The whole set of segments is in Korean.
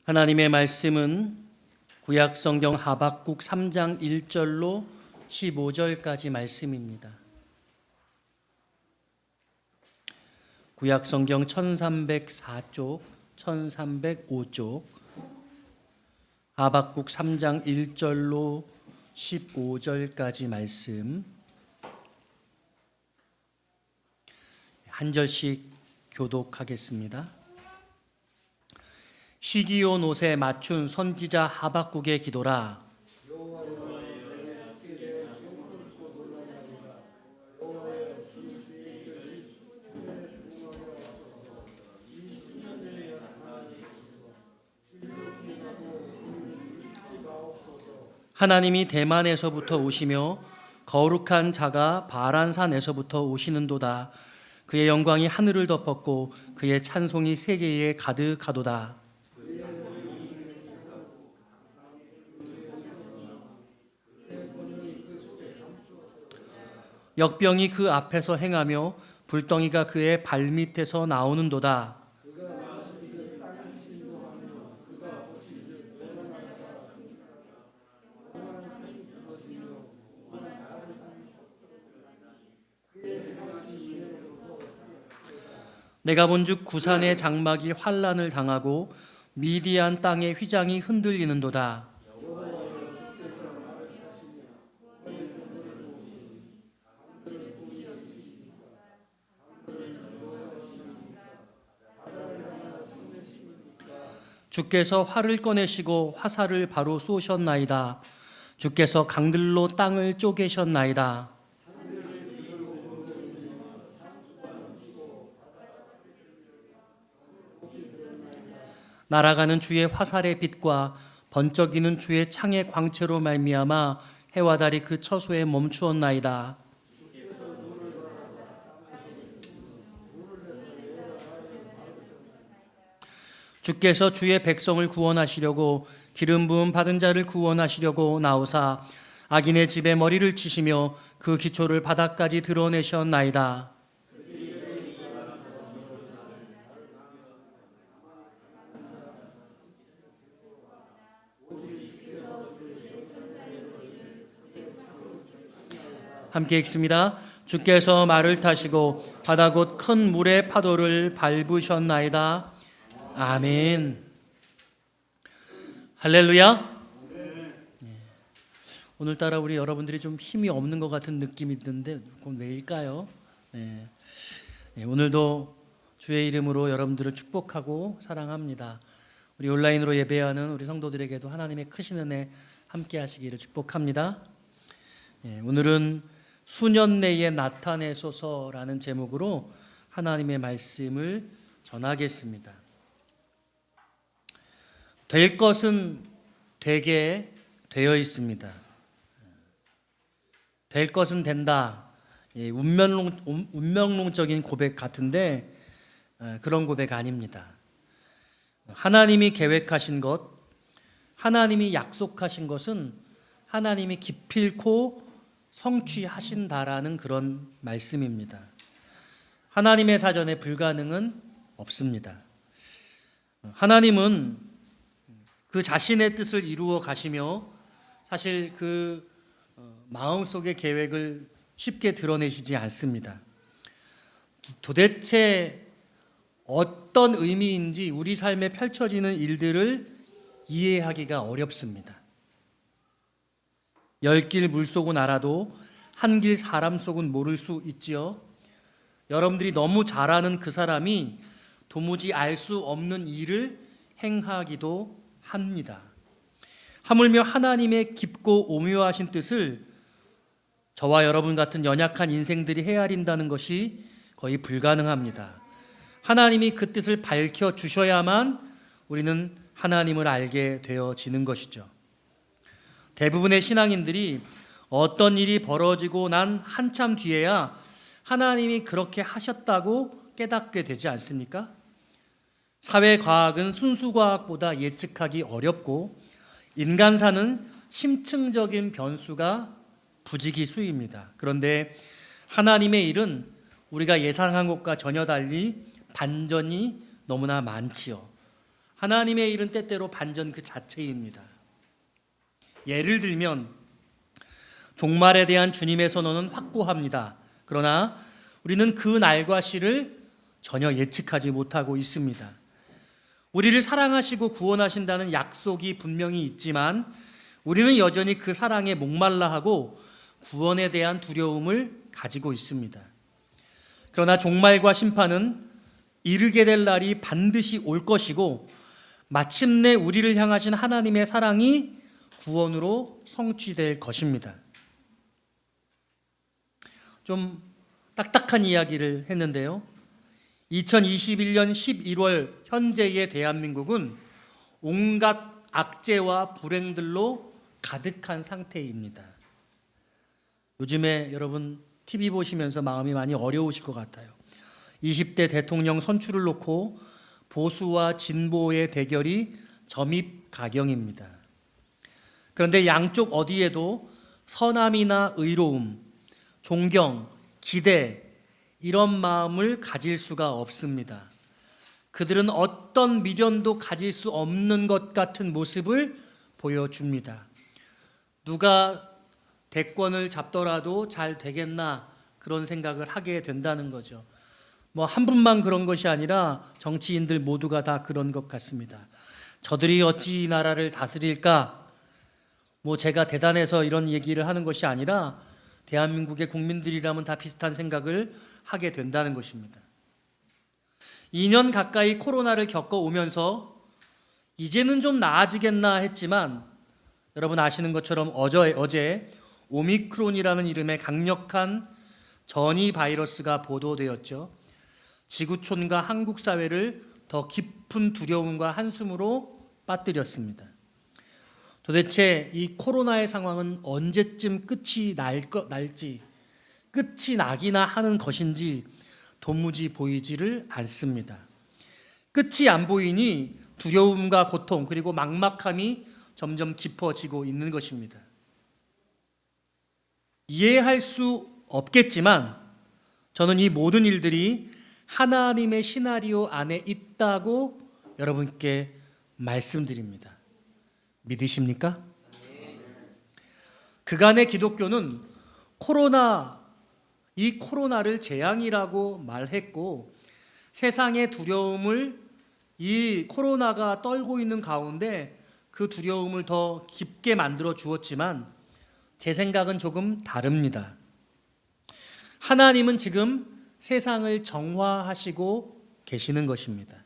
하나님의 말씀은 구약성경 하박국 3장 1절로 15절까지 말씀입니다. 구약성경 1304쪽, 1305쪽, 하박국 3장 1절로 15절까지 말씀 한 절씩 교독하겠습니다. 시기온 옷에 맞춘 선지자 하박국의 기도라. 하나님이 대만에서부터 오시며 거룩한 자가 바란산에서부터 오시는도다. 그의 영광이 하늘을 덮었고 그의 찬송이 세계에 가득하도다. 역병이 그 앞에서 행하며 불덩이가 그의 발밑에서 나오는도다. 내가 본즉 구산의 장막이 환란을 당하고 미디안 땅의 휘장이 흔들리는도다. 주께서 활을 꺼내시고 화살을 바로 쏘셨나이다. 주께서 강들로 땅을 쪼개셨나이다. 날아가는 주의 화살의 빛과 번쩍이는 주의 창의 광채로 말미암아 해와 달이 그 처소에 멈추었나이다. 주께서 주의 백성을 구원하시려고 기름 부음 받은 자를 구원하시려고 나오사 악인의 집에 머리를 치시며 그 기초를 바닥까지 드러내셨나이다. 함께 읽습니다. 주께서 말을 타시고 바다 곧 큰 물의 파도를 밟으셨나이다. 아멘. 할렐루야. 오늘따라 우리 여러분들이 좀 힘이 없는 것 같은 느낌이 드는데 그건 왜일까요? 오늘도 주의 이름으로 여러분들을 축복하고 사랑합니다. 우리 온라인으로 예배하는 우리 성도들에게도 하나님의 크신 은혜 함께 하시기를 축복합니다. 오늘은 수년 내에 나타내소서라는 제목으로 하나님의 말씀을 전하겠습니다. 될 것은 되게 되어 있습니다. 될 것은 된다. 운명론적인 고백 같은데 그런 고백 아닙니다. 하나님이 계획하신 것, 하나님이 약속하신 것은 하나님이 기필코 성취하신다라는 그런 말씀입니다. 하나님의 사전에 불가능은 없습니다. 하나님은 그 자신의 뜻을 이루어 가시며 사실 그 마음속의 계획을 쉽게 드러내시지 않습니다. 도대체 어떤 의미인지 우리 삶에 펼쳐지는 일들을 이해하기가 어렵습니다. 열 길 물속은 알아도 한 길 사람 속은 모를 수 있지요. 여러분들이 너무 잘 아는 그 사람이 도무지 알 수 없는 일을 행하기도 합니다. 하물며 하나님의 깊고 오묘하신 뜻을 저와 여러분 같은 연약한 인생들이 헤아린다는 것이 거의 불가능합니다. 하나님이 그 뜻을 밝혀 주셔야만 우리는 하나님을 알게 되어지는 것이죠. 대부분의 신앙인들이 어떤 일이 벌어지고 난 한참 뒤에야 하나님이 그렇게 하셨다고 깨닫게 되지 않습니까? 사회과학은 순수과학보다 예측하기 어렵고 인간사는 심층적인 변수가 부지기수입니다. 그런데 하나님의 일은 우리가 예상한 것과 전혀 달리 반전이 너무나 많지요. 하나님의 일은 때때로 반전 그 자체입니다. 예를 들면 종말에 대한 주님의 선언은 확고합니다. 그러나 우리는 그 날과 시를 전혀 예측하지 못하고 있습니다. 우리를 사랑하시고 구원하신다는 약속이 분명히 있지만 우리는 여전히 그 사랑에 목말라하고 구원에 대한 두려움을 가지고 있습니다. 그러나 종말과 심판은 이르게 될 날이 반드시 올 것이고 마침내 우리를 향하신 하나님의 사랑이 구원으로 성취될 것입니다. 좀 딱딱한 이야기를 했는데요. 2021년 11월 현재의 대한민국은 온갖 악재와 불행들로 가득한 상태입니다. 요즘에 여러분 TV 보시면서 마음이 많이 어려우실 것 같아요. 20대 대통령 선출을 놓고 보수와 진보의 대결이 점입가경입니다. 그런데 양쪽 어디에도 선함이나 의로움, 존경, 기대 이런 마음을 가질 수가 없습니다. 그들은 어떤 미련도 가질 수 없는 것 같은 모습을 보여줍니다. 누가 대권을 잡더라도 잘 되겠나 그런 생각을 하게 된다는 거죠. 한 분만 그런 것이 아니라 정치인들 모두가 다 그런 것 같습니다. 저들이 어찌 이 나라를 다스릴까? 제가 대단해서 이런 얘기를 하는 것이 아니라 대한민국의 국민들이라면 다 비슷한 생각을 하게 된다는 것입니다. 2년 가까이 코로나를 겪어오면서 이제는 좀 나아지겠나 했지만 여러분 아시는 것처럼 어제 오미크론이라는 이름의 강력한 전이 바이러스가 보도되었죠. 지구촌과 한국 사회를 더 깊은 두려움과 한숨으로 빠뜨렸습니다. 도대체 이 코로나의 상황은 언제쯤 끝이 날지, 끝이 나기나 하는 것인지 도무지 보이지를 않습니다. 끝이 안 보이니 두려움과 고통 그리고 막막함이 점점 깊어지고 있는 것입니다. 이해할 수 없겠지만 저는 이 모든 일들이 하나님의 시나리오 안에 있다고 여러분께 말씀드립니다. 믿으십니까? 그간의 기독교는 이 코로나를 재앙이라고 말했고 세상의 두려움을 이 코로나가 떨고 있는 가운데 그 두려움을 더 깊게 만들어 주었지만 제 생각은 조금 다릅니다. 하나님은 지금 세상을 정화하시고 계시는 것입니다.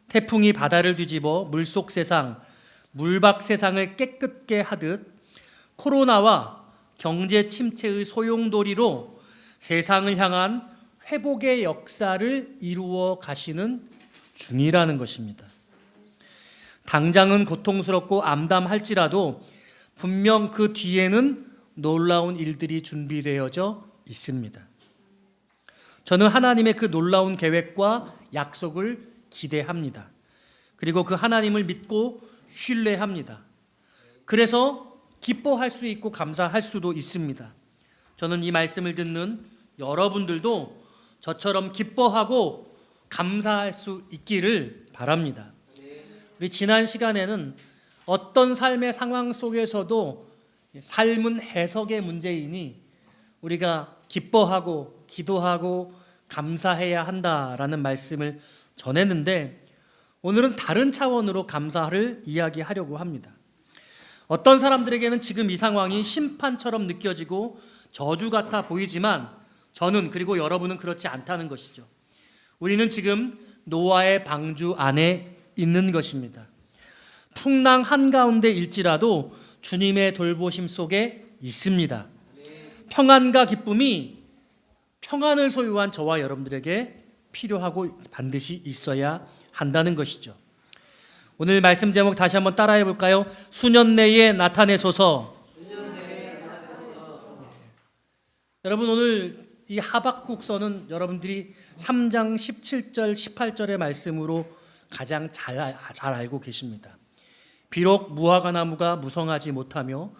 태풍이 바다를 뒤집어 물속 세상, 물밖 세상을 깨끗게 하듯 코로나와 경제 침체의 소용돌이로 세상을 향한 회복의 역사를 이루어 가시는 중이라는 것입니다. 당장은 고통스럽고 암담할지라도 분명 그 뒤에는 놀라운 일들이 준비되어져 있습니다. 저는 하나님의 그 놀라운 계획과 약속을 기대합니다. 그리고 그 하나님을 믿고 신뢰합니다. 그래서 기뻐할 수 있고 감사할 수도 있습니다. 저는 이 말씀을 듣는 여러분들도 저처럼 기뻐하고 감사할 수 있기를 바랍니다. 우리 지난 시간에는 어떤 삶의 상황 속에서도 삶은 해석의 문제이니 우리가 기뻐하고 기도하고 감사해야 한다라는 말씀을 전했는데 오늘은 다른 차원으로 감사를 이야기하려고 합니다. 어떤 사람들에게는 지금 이 상황이 심판처럼 느껴지고 저주 같아 보이지만 저는 그리고 여러분은 그렇지 않다는 것이죠. 우리는 지금 노아의 방주 안에 있는 것입니다. 풍랑 한가운데일지라도 주님의 돌보심 속에 있습니다. 평안과 기쁨이 평안을 소유한 저와 여러분들에게 필요하고 반드시 있어야 한다는 것이죠. 오늘 말씀 제목 다시 한번 따라해 볼까요? 수년 내에 나타내소서. 여러분 오늘 이 하박국서는 여러분들이 3장 17절 18절의 말씀으로 가장 잘 알고 계십니다. 비록 무화과 나무가 무성하지 못하며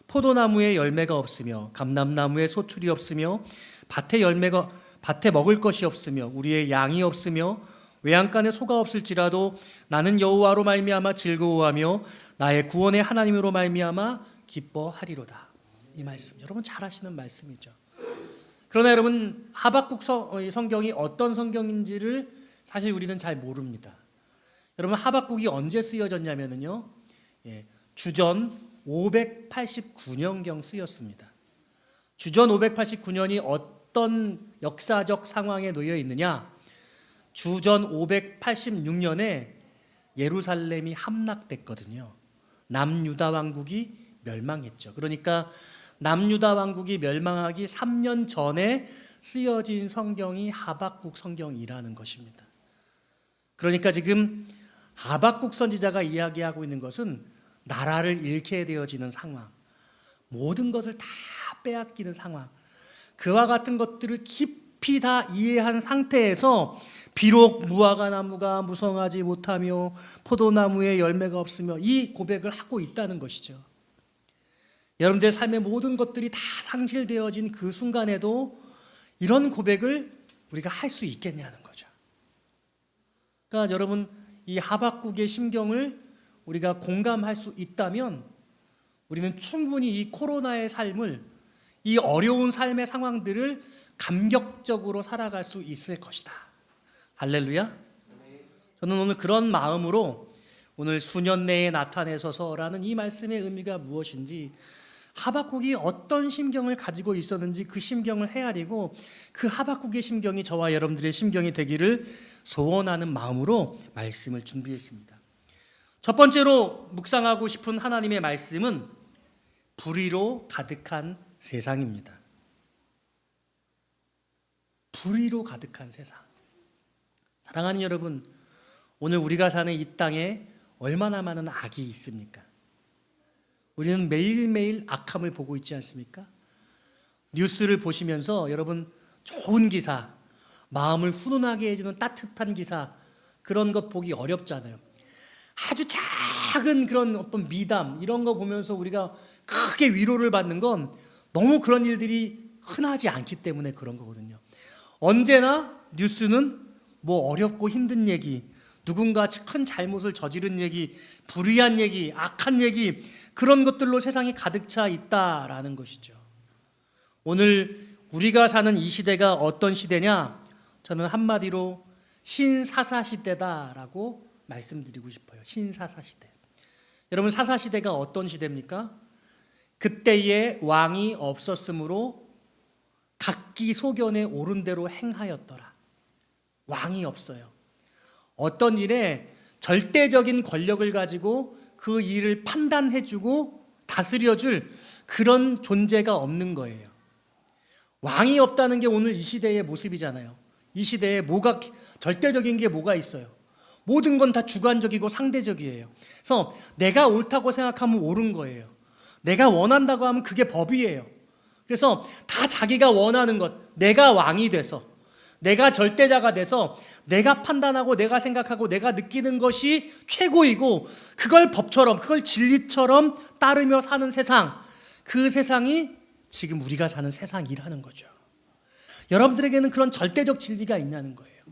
포도나무에 열매가 없으며 감람나무에 소출이 없으며 밭에 먹을 것이 없으며 우리의 양이 없으며 외양간에 소가 없을지라도 나는 여호와로 말미암아 즐거워하며 나의 구원의 하나님으로 말미암아 기뻐하리로다. 이 말씀 여러분 잘 아시는 말씀이죠. 그러나 여러분 하박국 성경이 어떤 성경인지를 사실 우리는 잘 모릅니다. 여러분 하박국이 언제 쓰여졌냐면요, 주전 589년경 쓰였습니다. 주전 589년이 어떤 역사적 상황에 놓여 있느냐? 주전 586년에 예루살렘이 함락됐거든요. 남유다 왕국이 멸망했죠. 그러니까 남유다 왕국이 멸망하기 3년 전에 쓰여진 성경이 하박국 성경이라는 것입니다. 그러니까 지금 하박국 선지자가 이야기하고 있는 것은 나라를 잃게 되어지는 상황, 모든 것을 다 빼앗기는 상황, 그와 같은 것들을 깊이 다 이해한 상태에서 비록 무화과 나무가 무성하지 못하며 포도나무에 열매가 없으며 이 고백을 하고 있다는 것이죠. 여러분들의 삶의 모든 것들이 다 상실되어진 그 순간에도 이런 고백을 우리가 할 수 있겠냐는 거죠. 그러니까 여러분 이 하박국의 심경을 우리가 공감할 수 있다면 우리는 충분히 이 코로나의 삶을, 이 어려운 삶의 상황들을 감격적으로 살아갈 수 있을 것이다. 할렐루야. 저는 오늘 그런 마음으로 오늘 수년 내에 나타내소서라는 이 말씀의 의미가 무엇인지, 하박국이 어떤 심경을 가지고 있었는지 그 심경을 헤아리고 그 하박국의 심경이 저와 여러분들의 심경이 되기를 소원하는 마음으로 말씀을 준비했습니다. 첫 번째로 묵상하고 싶은 하나님의 말씀은 불의로 가득한 세상입니다. 불의로 가득한 세상. 사랑하는 여러분, 오늘 우리가 사는 이 땅에 얼마나 많은 악이 있습니까? 우리는 매일매일 악함을 보고 있지 않습니까? 뉴스를 보시면서 여러분 좋은 기사, 마음을 훈훈하게 해주는 따뜻한 기사, 그런 것 보기 어렵잖아요. 아주 작은 그런 어떤 미담 이런 거 보면서 우리가 크게 위로를 받는 건 너무 그런 일들이 흔하지 않기 때문에 그런 거거든요. 언제나 뉴스는 뭐 어렵고 힘든 얘기, 누군가 큰 잘못을 저지른 얘기, 불의한 얘기, 악한 얘기, 그런 것들로 세상이 가득 차 있다라는 것이죠. 오늘 우리가 사는 이 시대가 어떤 시대냐? 저는 한마디로 신사사시대다라고 말씀드리고 싶어요. 신사사시대. 여러분 사사시대가 어떤 시대입니까? 그때에 왕이 없었으므로 각기 소견에 옳은 대로 행하였더라. 왕이 없어요. 어떤 일에 절대적인 권력을 가지고 그 일을 판단해주고 다스려줄 그런 존재가 없는 거예요. 왕이 없다는 게 오늘 이 시대의 모습이잖아요. 이 시대에 뭐가 절대적인 게 뭐가 있어요? 모든 건 다 주관적이고 상대적이에요. 그래서 내가 옳다고 생각하면 옳은 거예요. 내가 원한다고 하면 그게 법이에요. 그래서 다 자기가 원하는 것, 내가 왕이 돼서, 내가 절대자가 돼서 내가 판단하고 내가 생각하고 내가 느끼는 것이 최고이고 그걸 법처럼, 그걸 진리처럼 따르며 사는 세상, 그 세상이 지금 우리가 사는 세상이라는 거죠. 여러분들에게는 그런 절대적 진리가 있냐는 거예요.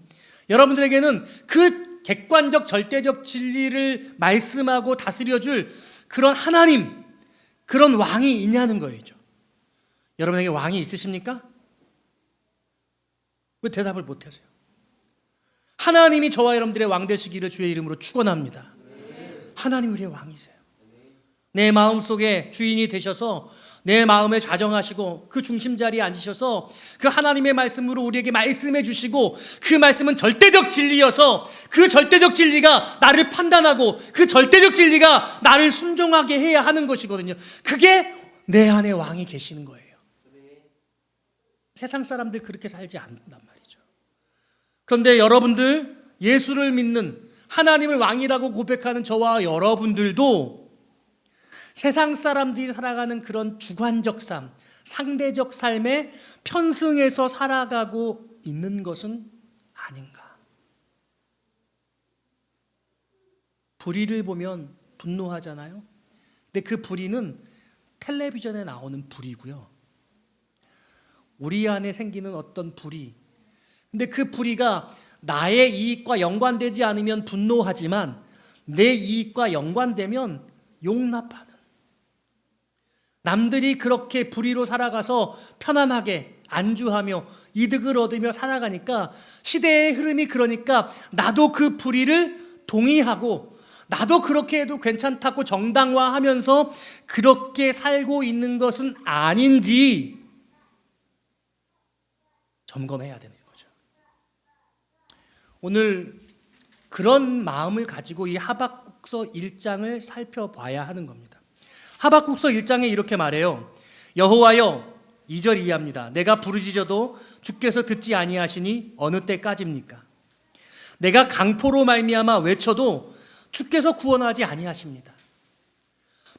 여러분들에게는 그 객관적 절대적 진리를 말씀하고 다스려줄 그런 하나님, 그런 왕이 있냐는 거죠. 여러분에게 왕이 있으십니까? 왜 대답을 못하세요? 하나님이 저와 여러분들의 왕 되시기를 주의 이름으로 축원합니다. 하나님 우리의 왕이세요. 내 마음속에 주인이 되셔서 내 마음에 좌정하시고 그 중심 자리에 앉으셔서 그 하나님의 말씀으로 우리에게 말씀해 주시고, 그 말씀은 절대적 진리여서 그 절대적 진리가 나를 판단하고 그 절대적 진리가 나를 순종하게 해야 하는 것이거든요. 그게 내 안에 왕이 계시는 거예요. 세상 사람들 그렇게 살지 않는단 말이죠. 그런데 여러분들, 예수를 믿는 하나님을 왕이라고 고백하는 저와 여러분들도 세상 사람들이 살아가는 그런 주관적 삶, 상대적 삶에 편승해서 살아가고 있는 것은 아닌가. 불의를 보면 분노하잖아요. 근데 그 불의는 텔레비전에 나오는 불의고요. 우리 안에 생기는 어떤 불의, 근데 그 불의가 나의 이익과 연관되지 않으면 분노하지만 내 이익과 연관되면 용납하는, 남들이 그렇게 불의로 살아가서 편안하게 안주하며 이득을 얻으며 살아가니까 시대의 흐름이 그러니까 나도 그 불의를 동의하고 나도 그렇게 해도 괜찮다고 정당화하면서 그렇게 살고 있는 것은 아닌지 점검해야 되는 거죠. 오늘 그런 마음을 가지고 이 하박국서 1장을 살펴봐야 하는 겁니다. 하박국서 1장에 이렇게 말해요. 여호와여, 2절 이해합니다. 내가 부르짖어도 주께서 듣지 아니하시니 어느 때까지입니까? 내가 강포로 말미암아 외쳐도 주께서 구원하지 아니하십니다.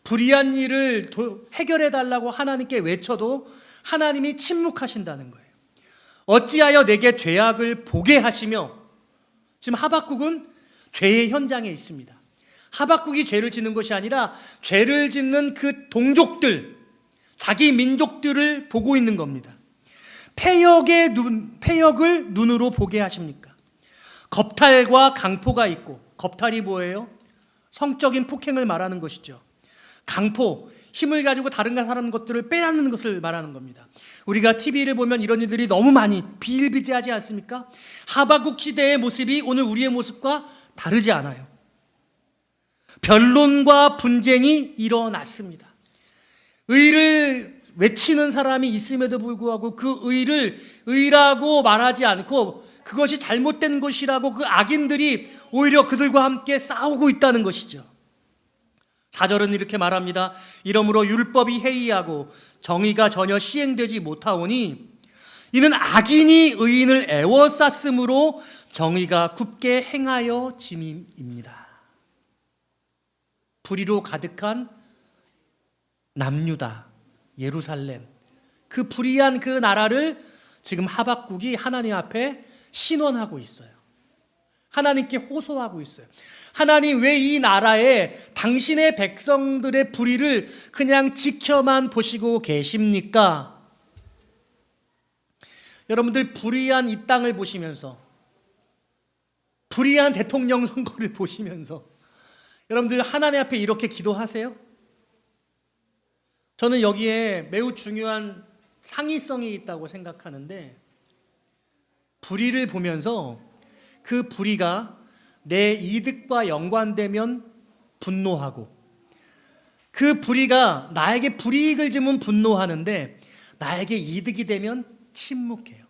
불의한 일을 해결해 달라고 하나님께 외쳐도 하나님이 침묵하신다는 거예요. 어찌하여 내게 죄악을 보게 하시며, 지금 하박국은 죄의 현장에 있습니다. 하박국이 죄를 짓는 것이 아니라 죄를 짓는 그 동족들, 자기 민족들을 보고 있는 겁니다. 패역을 눈으로 보게 하십니까? 겁탈과 강포가 있고, 겁탈이 뭐예요? 성적인 폭행을 말하는 것이죠. 강포, 힘을 가지고 다른 사람 것들을 빼앗는 것을 말하는 겁니다. 우리가 TV를 보면 이런 일들이 너무 많이 비일비재하지 않습니까? 하박국 시대의 모습이 오늘 우리의 모습과 다르지 않아요. 변론과 분쟁이 일어났습니다. 의를 외치는 사람이 있음에도 불구하고 그 의를 의라고 말하지 않고 그것이 잘못된 것이라고 그 악인들이 오히려 그들과 함께 싸우고 있다는 것이죠. 4절은 이렇게 말합니다. 이러므로 율법이 해이하고 정의가 전혀 시행되지 못하오니 이는 악인이 의인을 애워쌌으므로 정의가 굽게 행하여 짐입니다. 불의로 가득한 남유다, 예루살렘, 그 불의한 그 나라를 지금 하박국이 하나님 앞에 신원하고 있어요. 하나님께 호소하고 있어요. 하나님, 왜 이 나라에 당신의 백성들의 불의를 그냥 지켜만 보시고 계십니까? 여러분들, 불의한 이 땅을 보시면서, 불의한 대통령 선거를 보시면서 여러분들 하나님 앞에 이렇게 기도하세요? 저는 여기에 매우 중요한 상위성이 있다고 생각하는데, 불의를 보면서 그 불의가 내 이득과 연관되면 분노하고, 그 불의가 나에게 불이익을 주면 분노하는데 나에게 이득이 되면 침묵해요.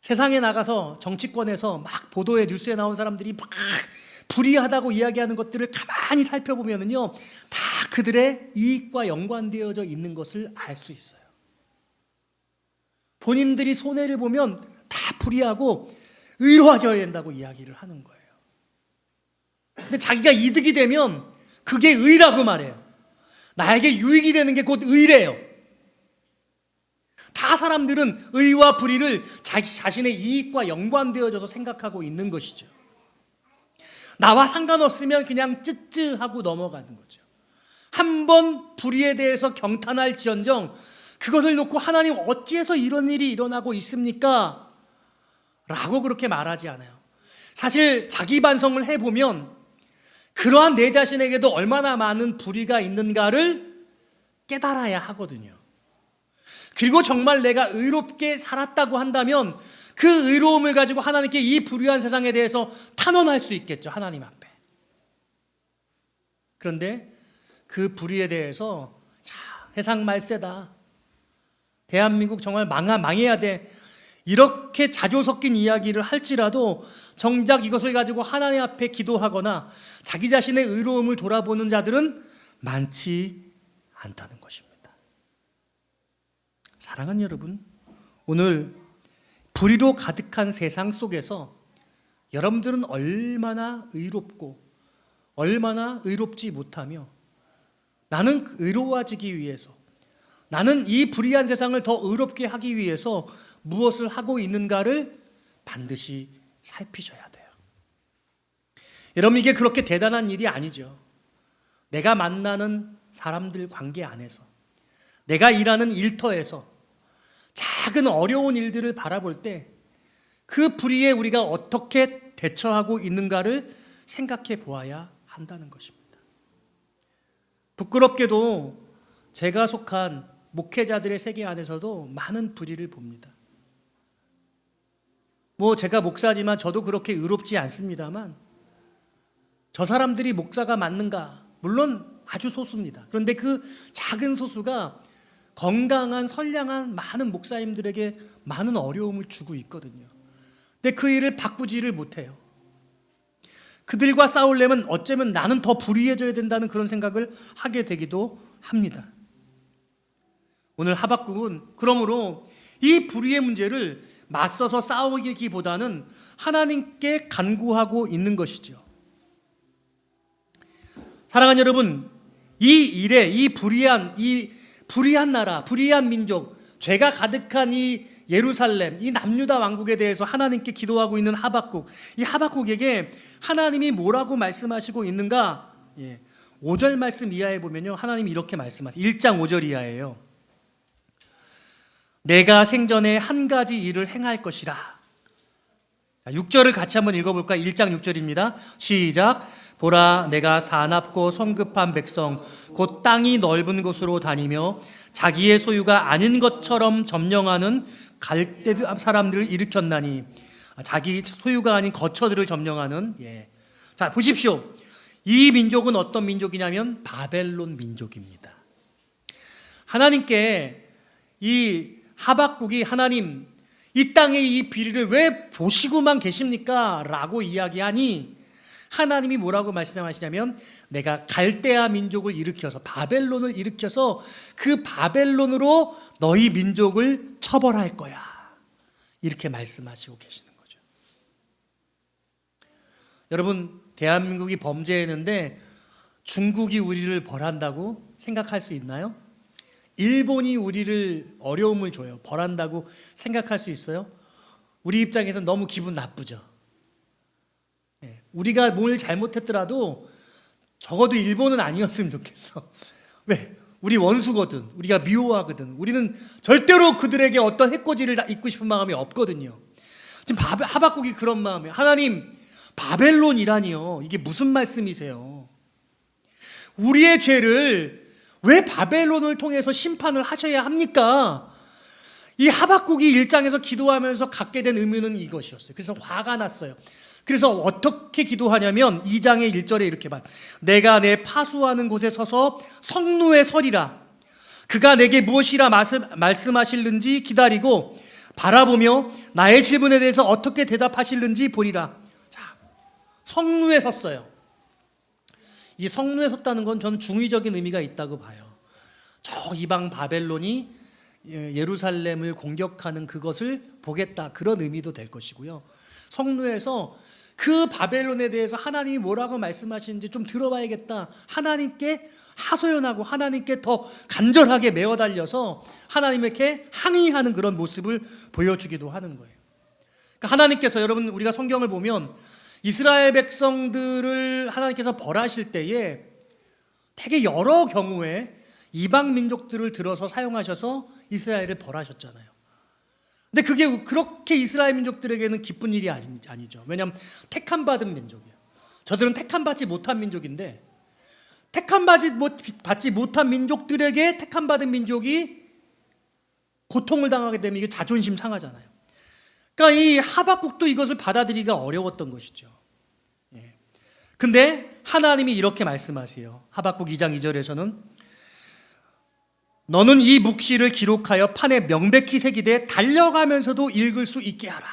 세상에 나가서 정치권에서 막 보도에 뉴스에 나온 사람들이 막 불의하다고 이야기하는 것들을 가만히 살펴보면요, 다 그들의 이익과 연관되어져 있는 것을 알 수 있어요. 본인들이 손해를 보면 다 불의하고 의로워져야 된다고 이야기를 하는 거예요. 근데 자기가 이득이 되면 그게 의라고 말해요. 나에게 유익이 되는 게 곧 의래요. 다 사람들은 의와 불의를 자기 자신의 이익과 연관되어져서 생각하고 있는 것이죠. 나와 상관없으면 그냥 쯔쯔하고 넘어가는 거죠. 한번 불의에 대해서 경탄할지언정 그것을 놓고 하나님, 어찌해서 이런 일이 일어나고 있습니까? 라고 그렇게 말하지 않아요. 사실 자기 반성을 해보면 그러한 내 자신에게도 얼마나 많은 불의가 있는가를 깨달아야 하거든요. 그리고 정말 내가 의롭게 살았다고 한다면 그 의로움을 가지고 하나님께 이 불의한 세상에 대해서 탄원할 수 있겠죠, 하나님 앞에. 그런데 그 불의에 대해서 세상 말세다, 대한민국 정말 망해야 돼, 이렇게 자조 섞인 이야기를 할지라도 정작 이것을 가지고 하나님 앞에 기도하거나 자기 자신의 의로움을 돌아보는 자들은 많지 않다는 것입니다. 사랑하는 여러분, 오늘 불의로 가득한 세상 속에서 여러분들은 얼마나 의롭고 얼마나 의롭지 못하며 나는 의로워지기 위해서, 나는 이 불의한 세상을 더 의롭게 하기 위해서 무엇을 하고 있는가를 반드시 살피셔야 돼요. 여러분, 이게 그렇게 대단한 일이 아니죠. 내가 만나는 사람들 관계 안에서, 내가 일하는 일터에서 작은 어려운 일들을 바라볼 때 그 불의에 우리가 어떻게 대처하고 있는가를 생각해 보아야 한다는 것입니다. 부끄럽게도 제가 속한 목회자들의 세계 안에서도 많은 불의를 봅니다. 제가 목사지만 저도 그렇게 의롭지 않습니다만, 저 사람들이 목사가 맞는가? 물론 아주 소수입니다. 그런데 그 작은 소수가 건강한 선량한 많은 목사님들에게 많은 어려움을 주고 있거든요. 근데 그 일을 바꾸지를 못해요. 그들과 싸우려면 어쩌면 나는 더 불의해져야 된다는 그런 생각을 하게 되기도 합니다. 오늘 하박국은 그러므로 이 불의의 문제를 맞서서 싸우기보다는 하나님께 간구하고 있는 것이죠. 사랑하는 여러분, 이 일에 이 불의한 나라, 불의한 민족, 죄가 가득한 이 예루살렘, 이 남유다 왕국에 대해서 하나님께 기도하고 있는 하박국, 이 하박국에게 하나님이 뭐라고 말씀하시고 있는가? 5절 말씀 이하에 보면요, 하나님이 이렇게 말씀하세요. 1장 5절 이하예요. 내가 생전에 한 가지 일을 행할 것이라. 6절을 같이 한번 읽어볼까요? 1장 6절입니다. 시작. 보라, 내가 사납고 성급한 백성 곧 땅이 넓은 곳으로 다니며 자기의 소유가 아닌 것처럼 점령하는 갈대 사람들을 일으켰나니, 자기 소유가 아닌 거처들을 점령하는. 자, 보십시오. 이 민족은 어떤 민족이냐면 바벨론 민족입니다. 하나님께 이 하박국이 하나님, 이 땅의 이 비리를 왜 보시고만 계십니까? 라고 이야기하니 하나님이 뭐라고 말씀하시냐면, 내가 갈대아 민족을 일으켜서 바벨론을 일으켜서 그 바벨론으로 너희 민족을 처벌할 거야. 이렇게 말씀하시고 계시는 거죠. 여러분, 대한민국이 범죄했는데 중국이 우리를 벌한다고 생각할 수 있나요? 일본이 우리를 어려움을 줘요. 벌한다고 생각할 수 있어요? 우리 입장에서 너무 기분 나쁘죠. 우리가 뭘 잘못했더라도 적어도 일본은 아니었으면 좋겠어. 왜? 우리 원수거든. 우리가 미워하거든. 우리는 절대로 그들에게 어떤 해코지를 입고 싶은 마음이 없거든요. 지금 하박국이 그런 마음이에요. 하나님, 바벨론이라니요. 이게 무슨 말씀이세요? 우리의 죄를 왜 바벨론을 통해서 심판을 하셔야 합니까? 이 하박국이 1장에서 기도하면서 갖게 된 의미는 이것이었어요. 그래서 화가 났어요. 그래서 어떻게 기도하냐면 2장의 1절에 이렇게 봐요. 내가 내 파수하는 곳에 서서 성루에 서리라. 그가 내게 무엇이라 말씀하실는지 기다리고 바라보며 나의 질문에 대해서 어떻게 대답하실는지 보리라. 자, 성루에 섰어요. 이 성루에 섰다는 건 저는 중의적인 의미가 있다고 봐요. 저 이방 바벨론이 예루살렘을 공격하는 그것을 보겠다, 그런 의미도 될 것이고요. 성루에서 그 바벨론에 대해서 하나님이 뭐라고 말씀하시는지 좀 들어봐야겠다, 하나님께 하소연하고 하나님께 더 간절하게 매어 달려서 하나님께 항의하는 그런 모습을 보여주기도 하는 거예요. 그러니까 하나님께서, 여러분, 우리가 성경을 보면 이스라엘 백성들을 하나님께서 벌하실 때에 되게 여러 경우에 이방 민족들을 들어서 사용하셔서 이스라엘을 벌하셨잖아요. 근데 그게 그렇게 이스라엘 민족들에게는 기쁜 일이 아니죠. 왜냐하면 택함받은 민족이에요. 저들은 택함받지 못한 민족인데, 택함받지 못한 민족들에게 택함받은 민족이 고통을 당하게 되면 이게 자존심 상하잖아요. 그러니까 이 하박국도 이것을 받아들이기가 어려웠던 것이죠. 근데 하나님이 이렇게 말씀하세요. 하박국 2장 2절에서는 너는 이 묵시를 기록하여 판에 명백히 새기되 달려가면서도 읽을 수 있게 하라.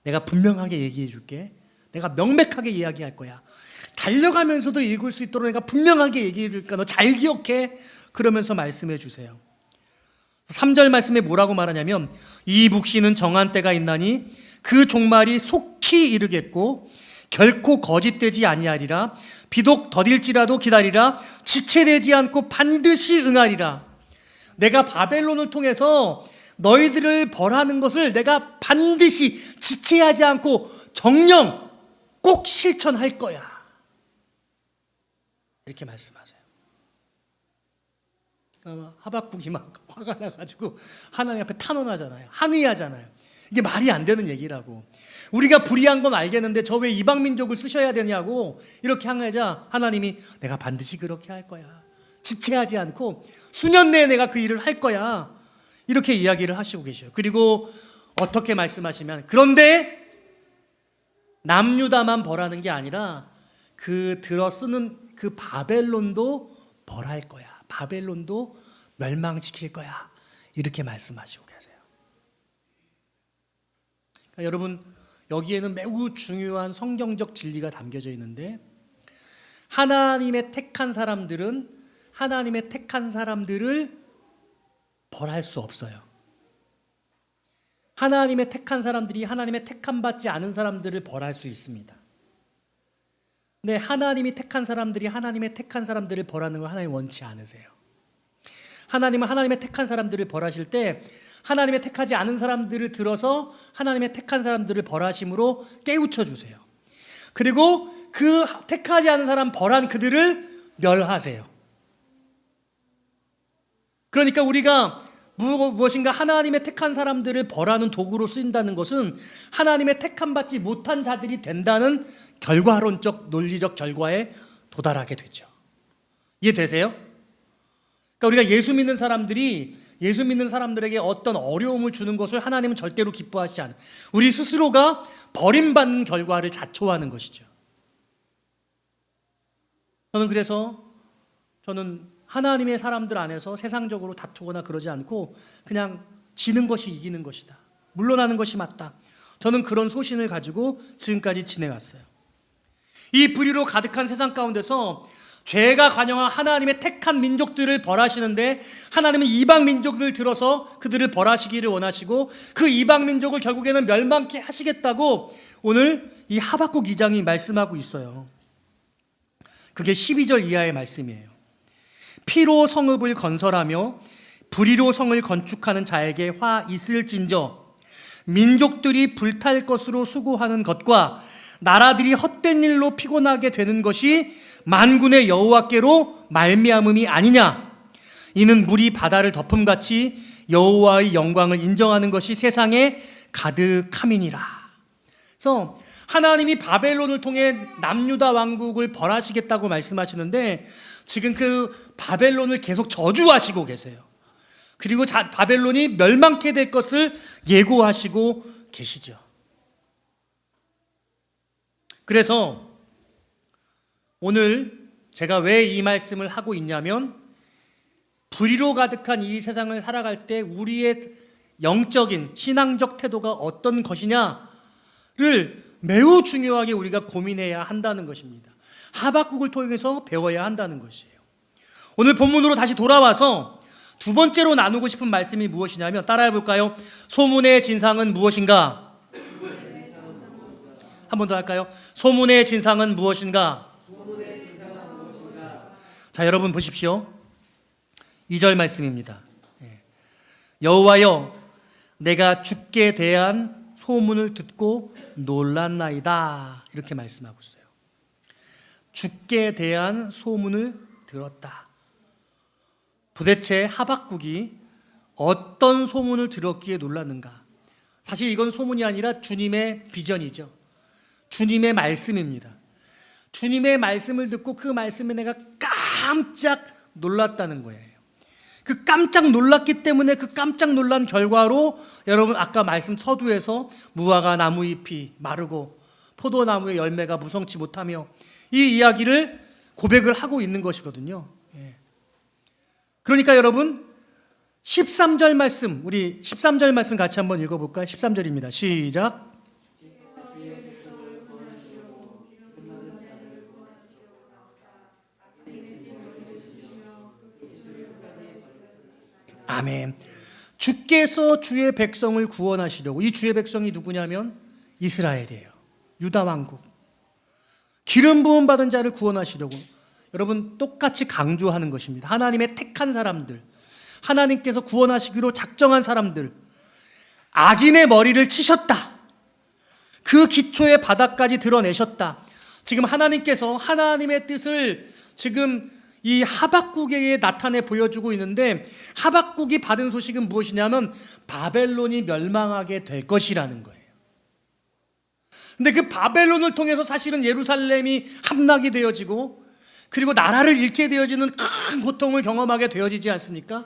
내가 분명하게 얘기해 줄게. 내가 명백하게 이야기할 거야. 달려가면서도 읽을 수 있도록 내가 분명하게 얘기해 줄까. 너 잘 기억해. 그러면서 말씀해 주세요. 3절 말씀에 뭐라고 말하냐면, 이 묵시는 정한 때가 있나니 그 종말이 속히 이르겠고 결코 거짓되지 아니하리라. 비록 더딜지라도 기다리라. 지체되지 않고 반드시 응하리라. 내가 바벨론을 통해서 너희들을 벌하는 것을 내가 반드시 지체하지 않고 정령 꼭 실천할 거야. 이렇게 말씀하세요. 하박국이 막 화가 나가지고 하나님 앞에 탄원하잖아요. 항의하잖아요. 이게 말이 안 되는 얘기라고. 우리가 불의한 건 알겠는데 저 왜 이방 민족을 쓰셔야 되냐고 이렇게 항하자 하나님이 내가 반드시 그렇게 할 거야. 지체하지 않고 수년 내에 내가 그 일을 할 거야. 이렇게 이야기를 하시고 계셔요. 그리고 어떻게 말씀하시면 그런데 남유다만 벌하는 게 아니라 그 들어쓰는 그 바벨론도 벌할 거야. 바벨론도 멸망시킬 거야. 이렇게 말씀하시고 계세요. 그러니까 여러분 여기에는 매우 중요한 성경적 진리가 담겨져 있는데 하나님의 택한 사람들은 하나님의 택한 사람들을 벌할 수 없어요. 하나님의 택한 사람들이 하나님의 택함 받지 않은 사람들을 벌할 수 있습니다. 근데 하나님이 택한 사람들이 하나님의 택한 사람들을 벌하는 걸 하나님 원치 않으세요. 하나님은 하나님의 택한 사람들을 벌하실 때 하나님의 택하지 않은 사람들을 들어서 하나님의 택한 사람들을 벌하심으로 깨우쳐 주세요. 그리고 그 택하지 않은 사람 벌한 그들을 멸하세요. 그러니까 우리가 무엇인가 하나님의 택한 사람들을 벌하는 도구로 쓰인다는 것은 하나님의 택함 받지 못한 자들이 된다는 결과론적 논리적 결과에 도달하게 되죠. 이해되세요? 그러니까 우리가 예수 믿는 사람들에게 어떤 어려움을 주는 것을 하나님은 절대로 기뻐하시지 않아요. 우리 스스로가 버림받는 결과를 자초하는 것이죠. 저는 하나님의 사람들 안에서 세상적으로 다투거나 그러지 않고 그냥 지는 것이 이기는 것이다. 물러나는 것이 맞다. 저는 그런 소신을 가지고 지금까지 지내왔어요. 이 불의로 가득한 세상 가운데서 죄가 관영한 하나님의 택한 민족들을 벌하시는데 하나님은 이방 민족을 들어서 그들을 벌하시기를 원하시고 그 이방 민족을 결국에는 멸망케 하시겠다고 오늘 이 하박국 2장이 말씀하고 있어요. 그게 12절 이하의 말씀이에요. 피로 성읍을 건설하며 불의로 성을 건축하는 자에게 화 있을진저 민족들이 불탈 것으로 수고하는 것과 나라들이 헛된 일로 피곤하게 되는 것이 만군의 여호와께로 말미암음이 아니냐. 이는 물이 바다를 덮음같이 여호와의 영광을 인정하는 것이 세상에 가득함이니라. 그래서 하나님이 바벨론을 통해 남유다 왕국을 벌하시겠다고 말씀하시는데 지금 그 바벨론을 계속 저주하시고 계세요. 그리고 바벨론이 멸망케 될 것을 예고하시고 계시죠. 그래서 오늘 제가 왜 이 말씀을 하고 있냐면 불의로 가득한 이 세상을 살아갈 때 우리의 영적인 신앙적 태도가 어떤 것이냐를 매우 중요하게 우리가 고민해야 한다는 것입니다. 하박국을 통해서 배워야 한다는 것이에요. 오늘 본문으로 다시 돌아와서 두 번째로 나누고 싶은 말씀이 무엇이냐면 따라해 볼까요? 소문의 진상은 무엇인가? 한 번 더 할까요? 소문의 진상은 무엇인가? 자, 여러분 보십시오. 2절 말씀입니다. 여호와여, 내가 주께 대한 소문을 듣고 놀랐나이다. 이렇게 말씀하고 있어요. 주께 대한 소문을 들었다. 도대체 하박국이 어떤 소문을 들었기에 놀랐는가? 사실 이건 소문이 아니라 주님의 비전이죠. 주님의 말씀입니다. 주님의 말씀을 듣고 그 말씀에 내가 깜짝 놀랐다는 거예요. 그 깜짝 놀랐기 때문에 그 깜짝 놀란 결과로 여러분 아까 말씀 서두에서 무화과 나무 잎이 마르고 포도나무의 열매가 무성치 못하며 이 이야기를 고백을 하고 있는 것이거든요. 그러니까 여러분 13절 말씀, 우리 13절 말씀 같이 한번 읽어볼까요? 13절입니다. 시작. 아멘. 주께서 주의 백성을 구원하시려고. 이 주의 백성이 누구냐면 이스라엘이에요. 유다 왕국. 기름 부음 받은 자를 구원하시려고. 여러분 똑같이 강조하는 것입니다. 하나님의 택한 사람들, 하나님께서 구원하시기로 작정한 사람들, 악인의 머리를 치셨다. 그 기초의 바닥까지 드러내셨다. 지금 하나님께서 하나님의 뜻을 지금 이 하박국에게 나타내 보여주고 있는데, 하박국이 받은 소식은 무엇이냐면 바벨론이 멸망하게 될 것이라는 거예요. 근데 그 바벨론을 통해서 사실은 예루살렘이 함락이 되어지고, 그리고 나라를 잃게 되어지는 큰 고통을 경험하게 되어지지 않습니까?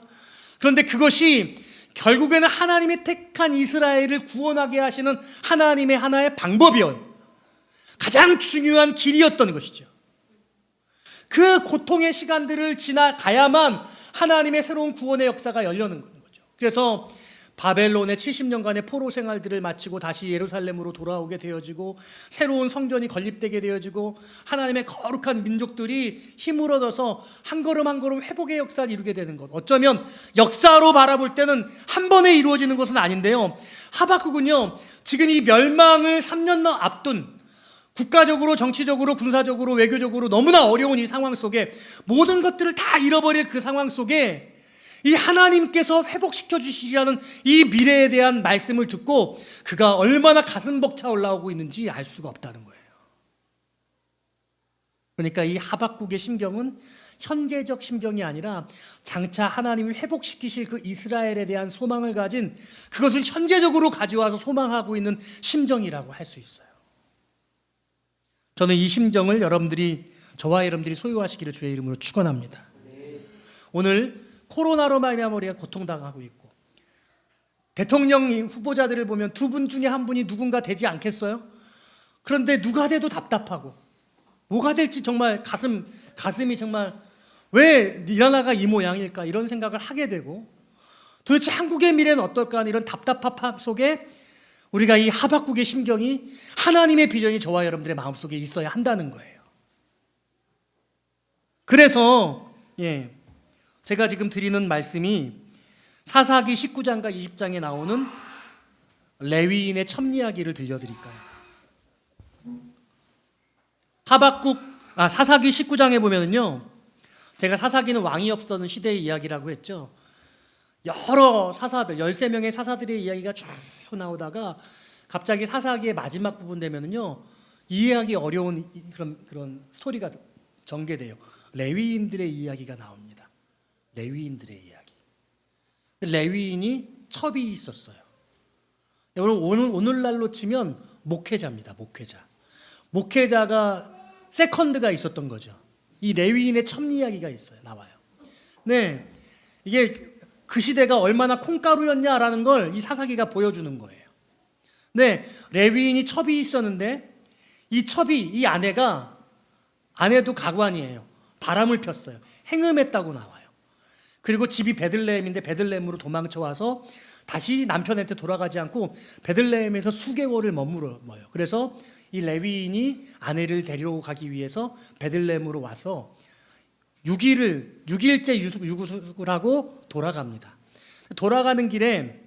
그런데 그것이 결국에는 하나님이 택한 이스라엘을 구원하게 하시는 하나님의 하나의 방법이었어요. 가장 중요한 길이었던 것이죠. 그 고통의 시간들을 지나가야만 하나님의 새로운 구원의 역사가 열려는 거죠. 그래서 바벨론의 70년간의 포로 생활들을 마치고 다시 예루살렘으로 돌아오게 되어지고, 새로운 성전이 건립되게 되어지고, 하나님의 거룩한 민족들이 힘을 얻어서 한 걸음 한 걸음 회복의 역사를 이루게 되는 것. 어쩌면 역사로 바라볼 때는 한 번에 이루어지는 것은 아닌데요, 하박국은요 지금 이 멸망을 3년 앞둔, 국가적으로, 정치적으로, 군사적으로, 외교적으로 너무나 어려운 이 상황 속에, 모든 것들을 다 잃어버릴 그 상황 속에 이 하나님께서 회복시켜 주시리라는 이 미래에 대한 말씀을 듣고 그가 얼마나 가슴 벅차 올라오고 있는지 알 수가 없다는 거예요. 그러니까 이 하박국의 심경은 현재적 심경이 아니라 장차 하나님이 회복시키실 그 이스라엘에 대한 소망을 가진, 그것을 현재적으로 가져와서 소망하고 있는 심정이라고 할 수 있어요. 저는 이 심정을 저와 여러분들이 소유하시기를 주의 이름으로 축원합니다. 오늘 코로나로 말미암아 우리가 고통당하고 있고, 대통령 후보자들을 보면 두 분 중에 한 분이 누군가 되지 않겠어요? 그런데 누가 돼도 답답하고, 뭐가 될지 정말 가슴이 정말 왜 이 나라가 이 모양일까, 이런 생각을 하게 되고, 도대체 한국의 미래는 어떨까 하는 이런 답답함 속에 우리가 이 하박국의 심경이, 하나님의 비전이 저와 여러분들의 마음속에 있어야 한다는 거예요. 그래서 제가 지금 드리는 말씀이 사사기 19장과 20장에 나오는 레위인의 첩이야기를 들려드릴까요? 사사기 19장에 보면은요, 제가 사사기는 왕이 없었던 시대의 이야기라고 했죠. 여러 사사들, 13명의 사사들의 이야기가 쭉 나오다가 갑자기 사사기의 마지막 부분 되면은요, 이해하기 어려운 그런 스토리가 전개돼요. 레위인들의 이야기가 나옵니다. 레위인들의 이야기. 레위인이 첩이 있었어요. 여러분, 오늘날로 치면 목회자입니다. 목회자가 세컨드가 있었던 거죠. 이 레위인의 첩 이야기가 나와요. 네, 이게 그 시대가 얼마나 콩가루였냐라는 걸 이 사사기가 보여주는 거예요. 네, 레위인이 첩이 있었는데, 이 아내도 가관이에요. 바람을 폈어요. 행음했다고 나와요. 그리고 집이 베들레헴인데 베들레헴으로 도망쳐와서 다시 남편한테 돌아가지 않고 베들레헴에서 수개월을 머물어요. 그래서 이 레위인이 아내를 데리러 가기 위해서 베들레헴으로 와서 6일째 유구숙을 하고 돌아갑니다. 돌아가는 길에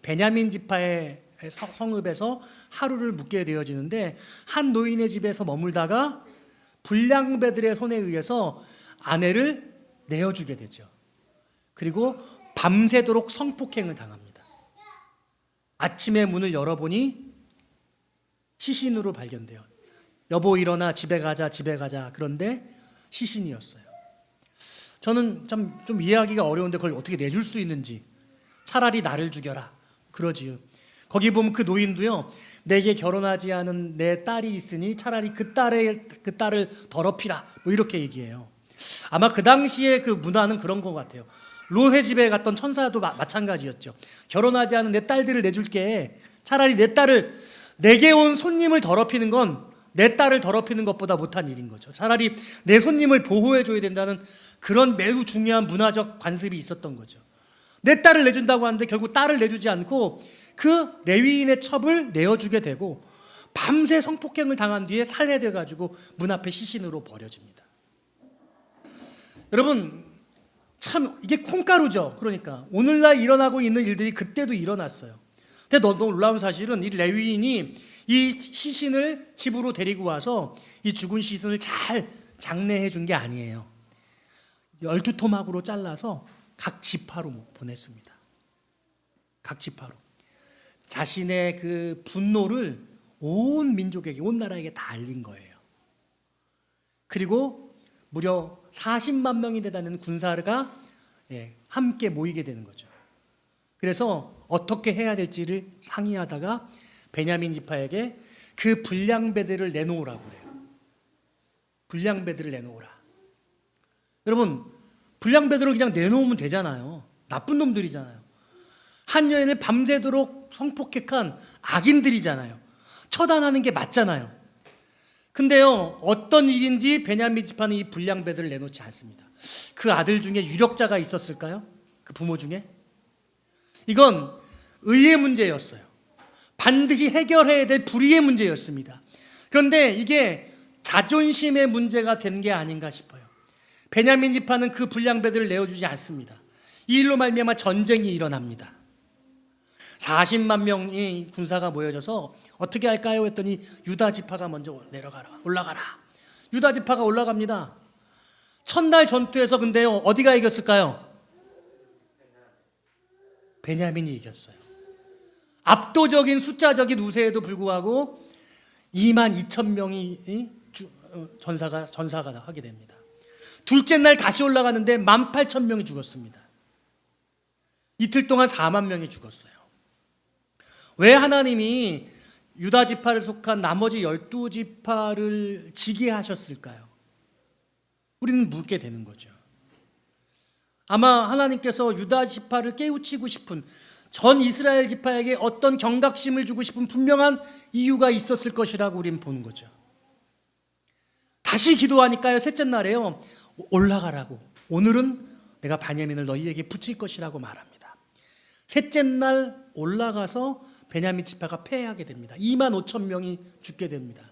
베냐민 지파의 성읍에서 하루를 묵게 되어지는데, 한 노인의 집에서 머물다가 불량배들의 손에 의해서 아내를 내어주게 되죠. 그리고 밤새도록 성폭행을 당합니다. 아침에 문을 열어보니 시신으로 발견돼요. 여보 일어나, 집에 가자. 그런데 시신이었어요. 저는 좀 이해하기가 어려운데 그걸 어떻게 내줄 수 있는지. 차라리 나를 죽여라 그러지요. 거기 보면 그 노인도요, 내게 결혼하지 않은 내 딸이 있으니 차라리 그 딸을 더럽히라, 뭐 이렇게 얘기해요. 아마 그 당시에 그 문화는 그런 것 같아요. 롯의 집에 갔던 천사도 마찬가지였죠. 결혼하지 않은 내 딸들을 내줄게. 차라리 내게 온 손님을 더럽히는 건 내 딸을 더럽히는 것보다 못한 일인 거죠. 차라리 내 손님을 보호해줘야 된다는 그런 매우 중요한 문화적 관습이 있었던 거죠. 내 딸을 내준다고 하는데 결국 딸을 내주지 않고 그 레위인의 첩을 내어주게 되고, 밤새 성폭행을 당한 뒤에 살해돼가지고 문 앞에 시신으로 버려집니다. 여러분, 참 이게 콩가루죠. 그러니까 오늘날 일어나고 있는 일들이 그때도 일어났어요. 근데 놀라운 사실은 이 레위인이 이 시신을 집으로 데리고 와서 이 죽은 시신을 잘 장례해 준 게 아니에요. 12토막으로 잘라서 각 지파로 보냈습니다. 각 지파로. 자신의 그 분노를 온 민족에게, 온 나라에게 다 알린 거예요. 그리고 무려 40만 명이 되다는 군사가 함께 모이게 되는 거죠. 그래서 어떻게 해야 될지를 상의하다가 베냐민 지파에게 그 불량배들을 내놓으라고 그래요. 불량배들을 내놓으라. 여러분, 불량배들을 그냥 내놓으면 되잖아요. 나쁜 놈들이잖아요. 한 여인을 밤새도록 성폭행한 악인들이잖아요. 처단하는 게 맞잖아요. 근데요, 어떤 일인지 베냐민 지파는 이 불량배들을 내놓지 않습니다. 그 아들 중에 유력자가 있었을까요? 그 부모 중에? 이건 의의 문제였어요. 반드시 해결해야 될 불의의 문제였습니다. 그런데 이게 자존심의 문제가 된 게 아닌가 싶어요. 베냐민 지파는 그 불량배들을 내어주지 않습니다. 이 일로 말미암아 전쟁이 일어납니다. 40만 명의 군사가 모여져서 어떻게 할까요? 했더니 유다 지파가 먼저 올라가라. 유다 지파가 올라갑니다. 첫날 전투에서 근데요, 어디가 이겼을까요? 베냐민이 이겼어요. 압도적인 숫자적인 우세에도 불구하고 2만 2천 명이 전사가 하게 됩니다. 둘째 날 다시 올라가는데 18,000명이 죽었습니다. 이틀 동안 4만 명이 죽었어요. 왜 하나님이 유다 지파를 속한 나머지 12지파를 지게 하셨을까요? 우리는 묻게 되는 거죠. 아마 하나님께서 유다 지파를 깨우치고 싶은, 전 이스라엘 지파에게 어떤 경각심을 주고 싶은 분명한 이유가 있었을 것이라고 우리는 보는 거죠. 다시 기도하니까요, 셋째 날에요, 올라가라고. 오늘은 내가 베냐민을 너희에게 붙일 것이라고 말합니다. 셋째 날 올라가서 베냐민 지파가 패하게 됩니다. 2만 5천 명이 죽게 됩니다.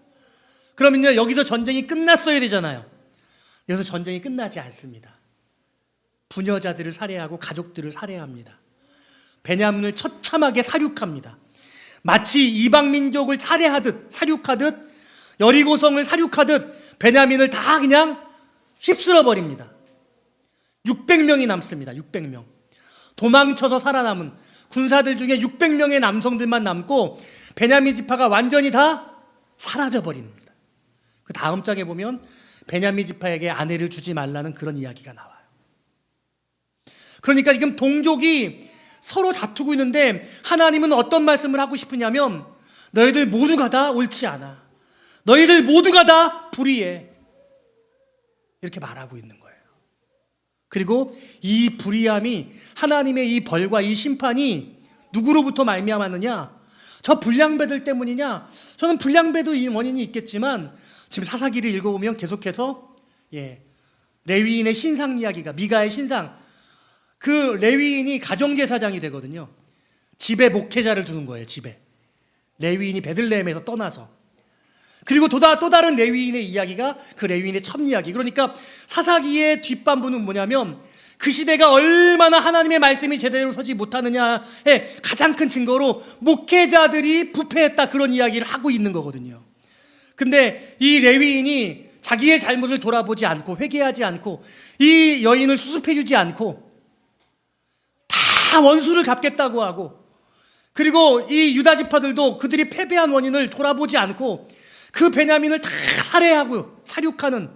그러면요, 여기서 전쟁이 끝났어야 되잖아요. 여기서 전쟁이 끝나지 않습니다. 부녀자들을 살해하고 가족들을 살해합니다. 베냐민을 처참하게 사륙합니다. 마치 이방 민족을 사륙하듯 여리고성을 사륙하듯 베냐민을 다 그냥 휩쓸어 버립니다. 600명이 남습니다. 600명. 도망쳐서 살아남은 군사들 중에 600명의 남성들만 남고 베냐민 지파가 완전히 다 사라져 버립니다. 그 다음 장에 보면 베냐민 지파에게 아내를 주지 말라는 그런 이야기가 나와요. 그러니까 지금 동족이 서로 다투고 있는데 하나님은 어떤 말씀을 하고 싶으냐면, 너희들 모두가 다 옳지 않아. 너희들 모두가 다 불의해. 이렇게 말하고 있는 거예요. 그리고 이 불의함이, 하나님의 이 벌과 이 심판이 누구로부터 말미암았느냐? 저 불량배들 때문이냐? 저는 불량배도 이 원인이 있겠지만 지금 사사기를 읽어보면 계속해서 레위인의 신상 이야기가, 미가의 신상, 그 레위인이 가정제사장이 되거든요. 집에 목회자를 두는 거예요. 집에 레위인이 베들레헴에서 떠나서. 그리고 또 다른 레위인의 이야기가 그 레위인의 첫 이야기. 그러니까 사사기의 뒷반부는 뭐냐면, 그 시대가 얼마나 하나님의 말씀이 제대로 서지 못하느냐의 가장 큰 증거로 목회자들이 부패했다, 그런 이야기를 하고 있는 거거든요. 근데 이 레위인이 자기의 잘못을 돌아보지 않고 회개하지 않고 이 여인을 수습해주지 않고 다 원수를 갚겠다고 하고, 그리고 이 유다 지파들도 그들이 패배한 원인을 돌아보지 않고 그 베냐민을 다 살해하고 사륙하는,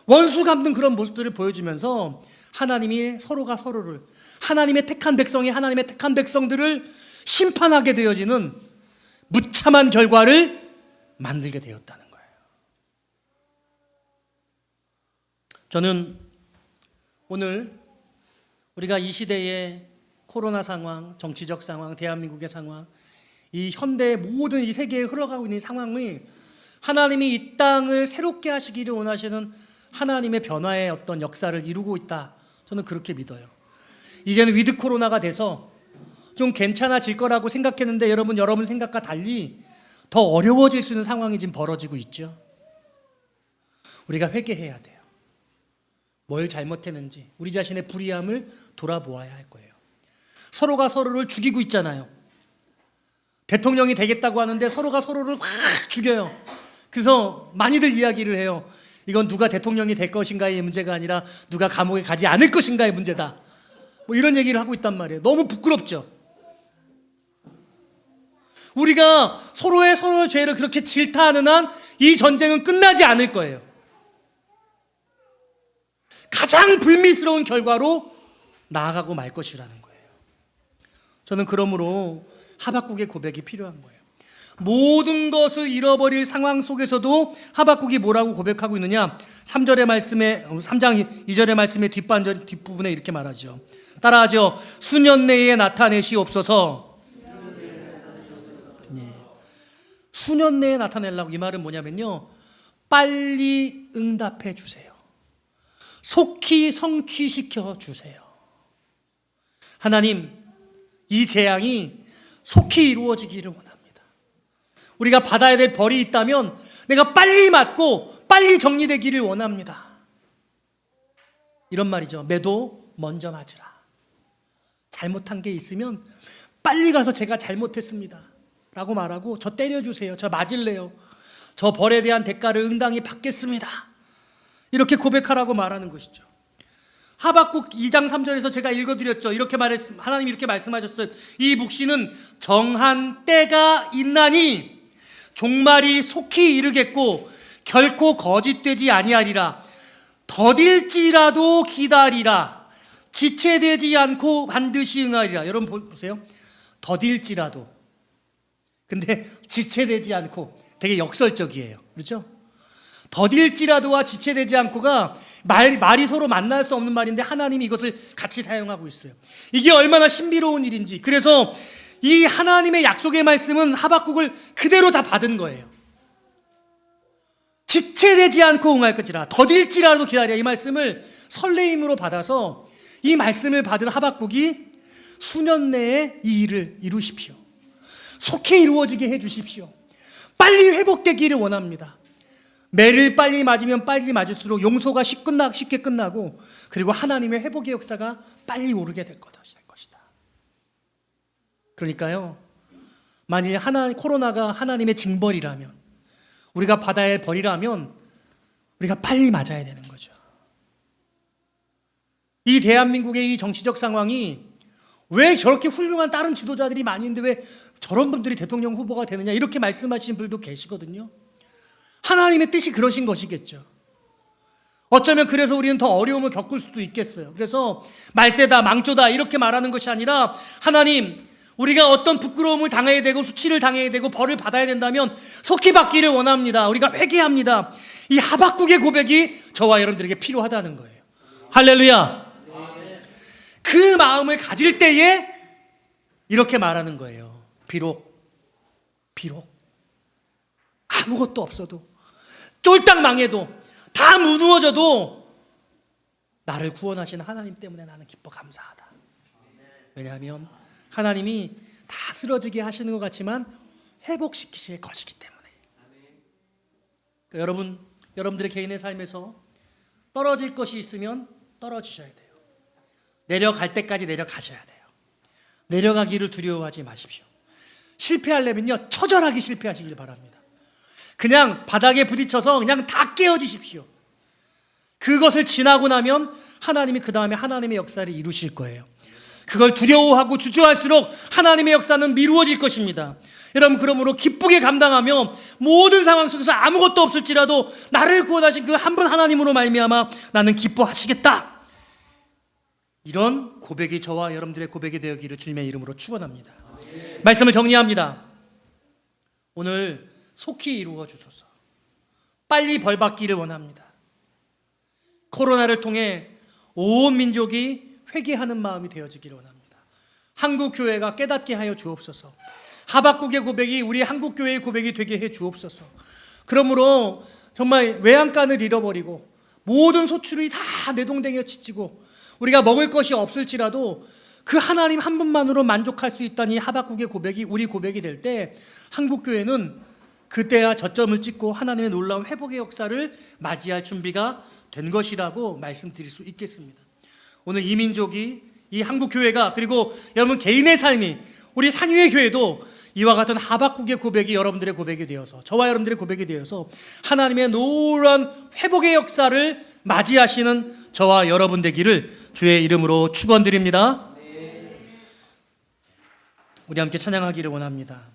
원수 갚는 그런 모습들을 보여주면서 하나님이 서로가 서로를, 하나님의 택한 백성이 하나님의 택한 백성들을 심판하게 되어지는 무참한 결과를 만들게 되었다는 거예요. 저는 오늘 우리가 이 시대의 코로나 상황, 정치적 상황, 대한민국의 상황, 이 현대의 모든 이 세계에 흘러가고 있는 상황이 하나님이 이 땅을 새롭게 하시기를 원하시는 하나님의 변화의 어떤 역사를 이루고 있다, 저는 그렇게 믿어요. 이제는 위드 코로나가 돼서 좀 괜찮아질 거라고 생각했는데 여러분 생각과 달리 더 어려워질 수 있는 상황이 지금 벌어지고 있죠. 우리가 회개해야 돼요. 뭘 잘못했는지 우리 자신의 불의함을 돌아보아야 할 거예요. 서로가 서로를 죽이고 있잖아요. 대통령이 되겠다고 하는데 서로가 서로를 확 죽여요. 그래서 많이들 이야기를 해요. 이건 누가 대통령이 될 것인가의 문제가 아니라 누가 감옥에 가지 않을 것인가의 문제다, 뭐 이런 얘기를 하고 있단 말이에요. 너무 부끄럽죠. 우리가 서로의 죄를 그렇게 질타하는 한 이 전쟁은 끝나지 않을 거예요. 가장 불미스러운 결과로 나아가고 말 것이라는 거예요. 저는 그러므로 하박국의 고백이 필요한 거예요. 모든 것을 잃어버릴 상황 속에서도 하박국이 뭐라고 고백하고 있느냐? 3절의 말씀에 3장 2절의 말씀의 뒷부분에 이렇게 말하죠. 따라하죠. 수년 내에 나타내시옵소서. 네. 수년 내에 나타내려고, 이 말은 뭐냐면요, 빨리 응답해 주세요. 속히 성취시켜 주세요. 하나님, 이 재앙이 속히 이루어지기를 원합니다. 우리가 받아야 될 벌이 있다면 내가 빨리 맞고 빨리 정리되기를 원합니다. 이런 말이죠. 매도 먼저 맞으라. 잘못한 게 있으면 빨리 가서 제가 잘못했습니다 라고 말하고, 저 때려주세요, 저 맞을래요, 저 벌에 대한 대가를 응당히 받겠습니다, 이렇게 고백하라고 말하는 것이죠. 하박국 2장 3절에서 제가 읽어드렸죠. 하나님이 이렇게 말씀하셨어요. 이 묵시는 정한 때가 있나니 종말이 속히 이르겠고 결코 거짓되지 아니하리라. 더딜지라도 기다리라. 지체되지 않고 반드시 응하리라. 여러분 보세요. 더딜지라도. 근데 지체되지 않고, 되게 역설적이에요. 그렇죠? 더딜지라도와 지체되지 않고가 말이 서로 만날 수 없는 말인데 하나님이 이것을 같이 사용하고 있어요. 이게 얼마나 신비로운 일인지. 그래서 이 하나님의 약속의 말씀은 하박국을 그대로 다 받은 거예요. 지체되지 않고 응할 것이라, 더딜지라도 기다려, 이 말씀을 설레임으로 받아서 이 말씀을 받은 하박국이 수년 내에 이 일을 이루십시오. 속히 이루어지게 해주십시오. 빨리 회복되기를 원합니다. 매를 빨리 맞으면 빨리 맞을수록 용서가 쉽게 끝나고, 그리고 하나님의 회복의 역사가 빨리 오르게 될 것이다. 그러니까요, 만일 코로나가 하나님의 징벌이라면, 우리가 받아야 할 벌이라면 우리가 빨리 맞아야 되는 거죠. 이 대한민국의 이 정치적 상황이 왜 저렇게 훌륭한 다른 지도자들이 많이 있는데 왜 저런 분들이 대통령 후보가 되느냐, 이렇게 말씀하시는 분들도 계시거든요. 하나님의 뜻이 그러신 것이겠죠. 어쩌면 그래서 우리는 더 어려움을 겪을 수도 있겠어요. 그래서 말세다, 망조다 이렇게 말하는 것이 아니라, 하나님, 우리가 어떤 부끄러움을 당해야 되고 수치를 당해야 되고 벌을 받아야 된다면 속히 받기를 원합니다. 우리가 회개합니다. 이 하박국의 고백이 저와 여러분들에게 필요하다는 거예요. 할렐루야. 그 마음을 가질 때에 이렇게 말하는 거예요. 비록 아무것도 없어도, 쫄딱 망해도, 다 무너져도 나를 구원하신 하나님 때문에 나는 기뻐 감사하다. 왜냐하면 하나님이 다 쓰러지게 하시는 것 같지만 회복시키실 것이기 때문에. 그러니까 여러분들의 개인의 삶에서 떨어질 것이 있으면 떨어지셔야 돼요. 내려갈 때까지 내려가셔야 돼요. 내려가기를 두려워하지 마십시오. 실패하려면요, 처절하게 실패하시길 바랍니다. 그냥 바닥에 부딪혀서 그냥 다 깨어지십시오. 그것을 지나고 나면 하나님이 그 다음에 하나님의 역사를 이루실 거예요. 그걸 두려워하고 주저할수록 하나님의 역사는 미루어질 것입니다. 여러분, 그러므로 기쁘게 감당하며 모든 상황 속에서 아무것도 없을지라도 나를 구원하신 그 한 분 하나님으로 말미암아 나는 기뻐하시겠다, 이런 고백이 저와 여러분들의 고백이 되었기를 주님의 이름으로 축원합니다. 말씀을 정리합니다. 오늘 속히 이루어 주소서. 빨리 벌 받기를 원합니다. 코로나를 통해 온 민족이 회개하는 마음이 되어지기를 원합니다. 한국교회가 깨닫게 하여 주옵소서. 하박국의 고백이 우리 한국교회의 고백이 되게 해 주옵소서. 그러므로 정말 외양간을 잃어버리고 모든 소출이 다 내동댕이에 지치고 우리가 먹을 것이 없을지라도 그 하나님 한 분만으로 만족할 수 있다니 하박국의 고백이 우리 고백이 될 때, 한국교회는 그때야 저점을 찍고 하나님의 놀라운 회복의 역사를 맞이할 준비가 된 것이라고 말씀드릴 수 있겠습니다. 오늘 이 민족이, 이 한국교회가, 그리고 여러분 개인의 삶이, 우리 산위의 교회도 이와 같은 하박국의 고백이 여러분들의 고백이 되어서, 저와 여러분들의 고백이 되어서 하나님의 놀라운 회복의 역사를 맞이하시는 저와 여러분 되기를 주의 이름으로 축원드립니다. 우리 함께 찬양하기를 원합니다.